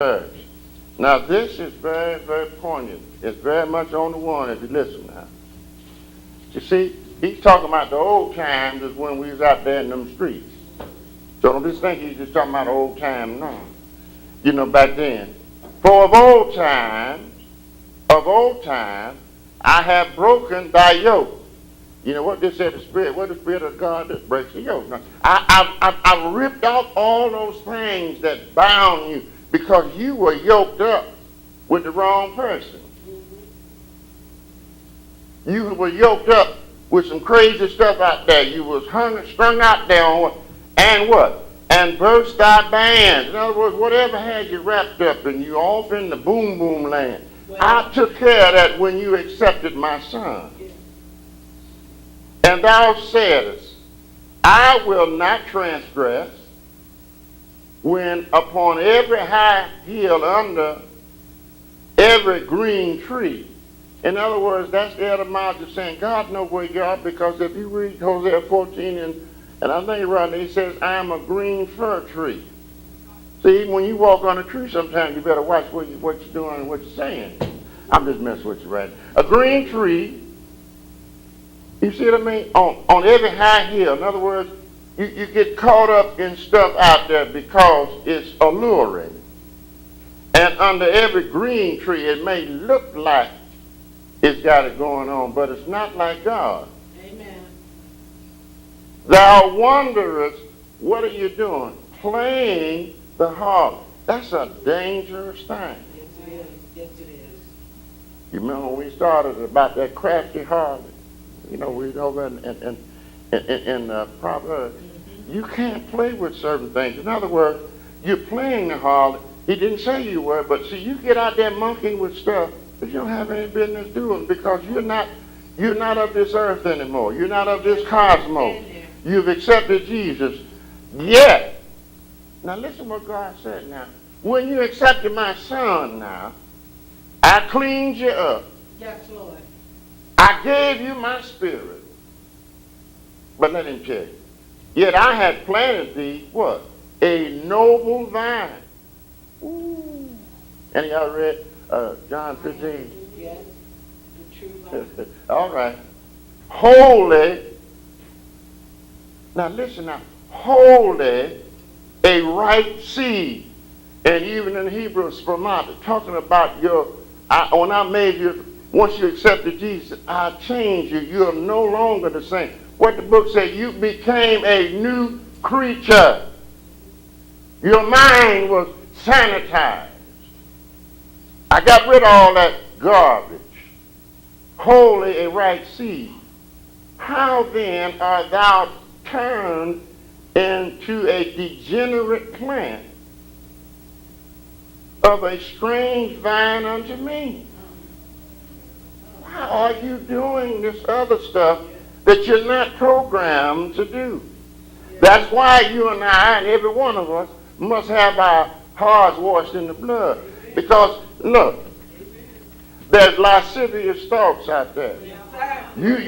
church. Now this is very, very poignant. It's very much on the one if you listen now. You see, he's talking about the old times is when we was out there in them streets. So don't just think he's just talking about old times now. You know, back then. For of old time, I have broken thy yoke. You know what this said, the Spirit, what the Spirit of God that breaks the yoke. Now, I've ripped off all those things that bound you because you were yoked up with the wrong person. You were yoked up with some crazy stuff out there. You was strung out there on what? And burst thy bands. In other words, whatever had you wrapped up and you off in the boom boom land. Well, I took care of that when you accepted my son. Yeah. And thou saidest, I will not transgress when upon every high hill under every green tree. In other words, that's the etymology of saying God knows where you are, because if you read Hosea 14 and I think right there, he says, I am a green fir tree. See, when you walk on a tree, sometimes you better watch what you're doing and what you're saying. I'm just messing with you, right? A green tree, you see what I mean? On every high hill. In other words, you get caught up in stuff out there because it's alluring. And under every green tree, it may look like it's got it going on, but it's not like God. Amen. Thou wanderest, what are you doing? Playing the harlot. That's a dangerous thing. Yes, it is. Yes, it is. You remember when we started about that crafty harlot? You know, we over in Proverbs. Mm-hmm. You can't play with certain things. In other words, you're playing the harlot. He didn't say you were, but see, you get out there monkeying with stuff that you don't have any business doing, because you're not of this earth anymore. You're not of this cosmos. You've accepted Jesus. Yet, now listen what God said now. When you accepted my son now, I cleaned you up. Yes, Lord. I gave you my spirit. But let him tell you. Yet I had planted thee, what? A noble vine. Ooh. And y'all read John 15? Yes. The true vine. All right. Holy. Now listen now. Holy, a right seed. And even in Hebrew, spermata, talking about when I made you, once you accepted Jesus, I changed you. You're no longer the same. What the book said, you became a new creature. Your mind was sanitized. I got rid of all that garbage. Holy, a right seed. How then art thou turned into a degenerate plant of a strange vine unto me? Why are you doing this other stuff that you're not programmed to do? That's why you and I and every one of us must have our hearts washed in the blood. Because, look, there's lascivious thoughts out there. You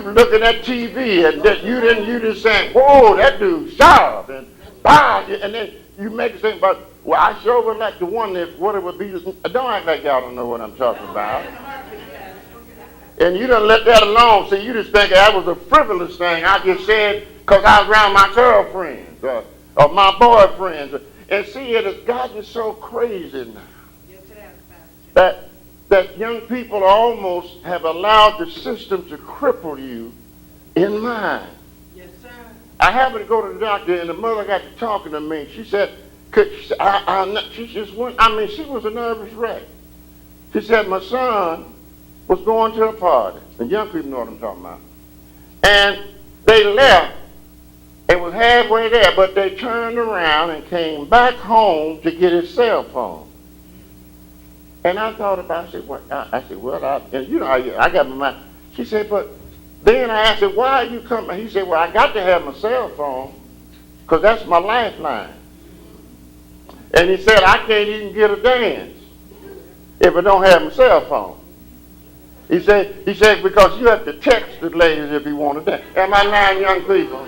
looking at TV and that you just saying, whoa, that dude's sharp, and bah, and then you make it think about, well, I sure would like to wonder what it would be. Don't act like y'all don't know what I'm talking about. And you don't let that alone. See, you just think that was a frivolous thing I just said because I was around my girlfriends or my boyfriends. And see, it has gotten so crazy now that young people almost have allowed the system to cripple you in mind. Yes, sir. I happened to go to the doctor, and the mother got to talking to me. She said, she just went, she was a nervous wreck. She said, my son was going to a party. And young people know what I'm talking about. And they left. It was halfway there, but they turned around and came back home to get his cell phone. And I thought about it. I said, I got my mind. She said, but then I asked her, why are you coming? He said, well, I got to have my cell phone because that's my lifeline. And he said, I can't even get a dance if I don't have my cell phone. He said, because you have to text the ladies if you want to dance. Am I lying, young people?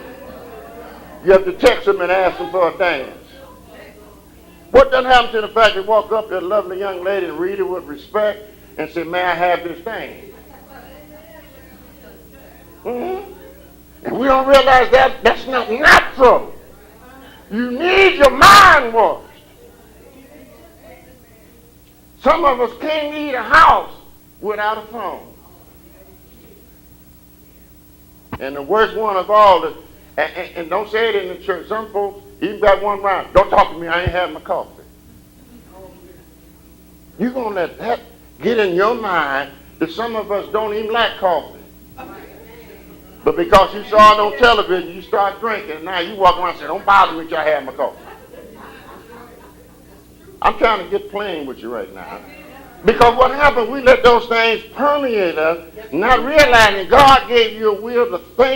You have to text them and ask them for a dance. What done happened to the fact that walk up to a lovely young lady and read it with respect and say, may I have this thing? Mm-hmm. And we don't realize that that's not natural. You need your mind washed. Some of us can't leave a house without a phone. And the worst one of all is, and don't say it in the church, some folks even got one round. Don't talk to me, I ain't having my coffee. You're going to let that get in your mind that some of us don't even like coffee. But because you saw it on television, you start drinking, and now you walk around and say, don't bother me till I have my coffee. I'm trying to get plain with you right now. Because what happens, we let those things permeate us, not realizing God gave you a will to think